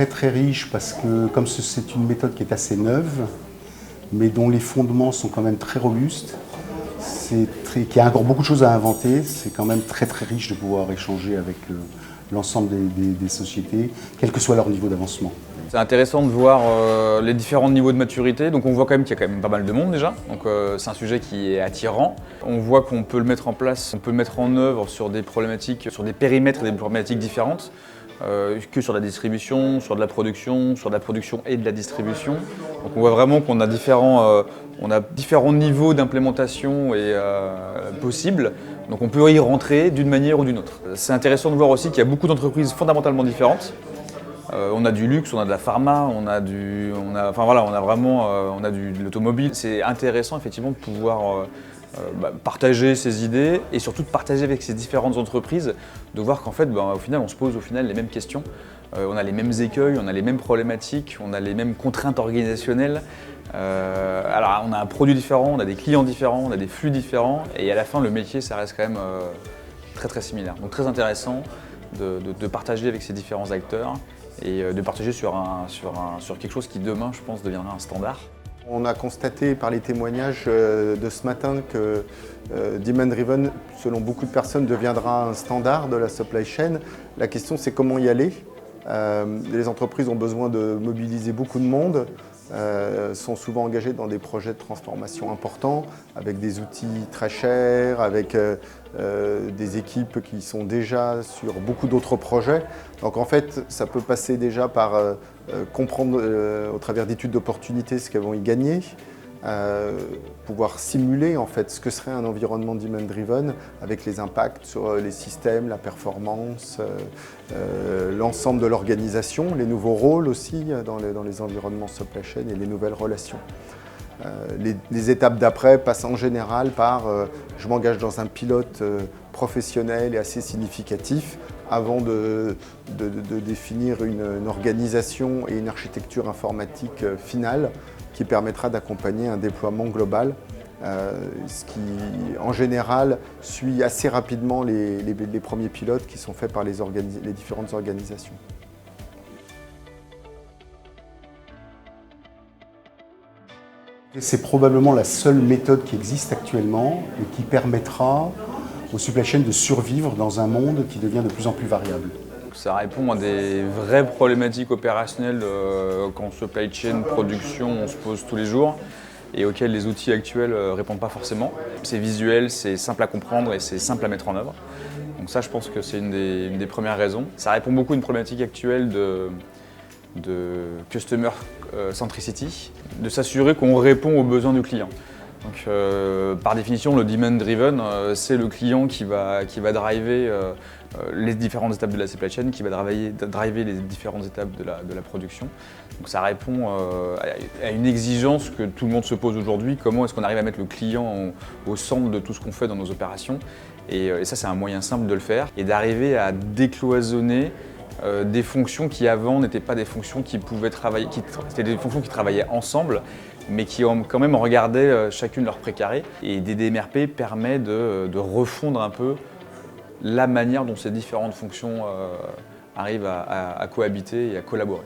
très riche parce que comme c'est une méthode qui est assez neuve, mais dont les fondements sont quand même très robustes, qui a encore beaucoup de choses à inventer, c'est quand même très riche de pouvoir échanger avec l'ensemble des sociétés, quel que soit leur niveau d'avancement. C'est intéressant de voir les différents niveaux de maturité. Donc on voit quand même qu'il y a quand même pas mal de monde déjà. Donc c'est un sujet qui est attirant. On voit qu'on peut le mettre en place, on peut le mettre en œuvre sur des problématiques, sur des périmètres et des problématiques différentes. Que sur la distribution, sur de la production et de la distribution. Donc on voit vraiment qu'on a différents niveaux d'implémentation possibles. Donc on peut y rentrer d'une manière ou d'une autre. C'est intéressant de voir aussi qu'il y a beaucoup d'entreprises fondamentalement différentes. On a du luxe, on a de la pharma, on a de l'automobile. C'est intéressant effectivement de pouvoir partager ses idées et surtout de partager avec ces différentes entreprises, de voir qu'en fait, au final, on se pose les mêmes questions. On a les mêmes écueils, on a les mêmes problématiques, on a les mêmes contraintes organisationnelles. Alors on a un produit différent, on a des clients différents, on a des flux différents et à la fin, le métier, ça reste quand même très similaire. Donc très intéressant de partager avec ces différents acteurs et de partager sur quelque chose qui demain, je pense, deviendra un standard. On a constaté par les témoignages de ce matin que Demand Driven, selon beaucoup de personnes, deviendra un standard de la supply chain. La question, c'est comment y aller. Les entreprises ont besoin de mobiliser beaucoup de monde, sont souvent engagées dans des projets de transformation importants, avec des outils très chers, avec des équipes qui sont déjà sur beaucoup d'autres projets. Donc en fait, ça peut passer déjà par comprendre au travers d'études d'opportunité ce qu'elles vont y gagner, pouvoir simuler en fait ce que serait un environnement demand-driven avec les impacts sur les systèmes, la performance, l'ensemble de l'organisation, les nouveaux rôles aussi dans les environnements supply chain et les nouvelles relations. Les étapes d'après passent en général par je m'engage dans un pilote professionnel et assez significatif avant de définir une organisation et une architecture informatique finale qui permettra d'accompagner un déploiement global, ce qui en général suit assez rapidement les premiers pilotes qui sont faits par les différentes organisations. C'est probablement la seule méthode qui existe actuellement et qui permettra aux supply chains de survivre dans un monde qui devient de plus en plus variable. Ça répond à des vraies problématiques opérationnelles qu'en supply chain, production, on se pose tous les jours et auxquelles les outils actuels ne répondent pas forcément. C'est visuel, c'est simple à comprendre et c'est simple à mettre en œuvre. Donc ça, je pense que c'est une des premières raisons. Ça répond beaucoup à une problématique actuelle de customer centricity, de s'assurer qu'on répond aux besoins du client. Donc, par définition, le demand driven, c'est le client qui va driver les différentes étapes de la supply chain, qui va driver les différentes étapes de la production. Donc ça répond à une exigence que tout le monde se pose aujourd'hui, comment est-ce qu'on arrive à mettre le client au centre de tout ce qu'on fait dans nos opérations. Et ça, c'est un moyen simple de le faire et d'arriver à décloisonner des fonctions qui avant n'étaient pas des fonctions qui pouvaient travailler, c'était des fonctions qui travaillaient ensemble, mais qui quand même regardaient chacune leur précaré. Et DDMRP permet de refondre un peu la manière dont ces différentes fonctions arrivent à cohabiter et à collaborer.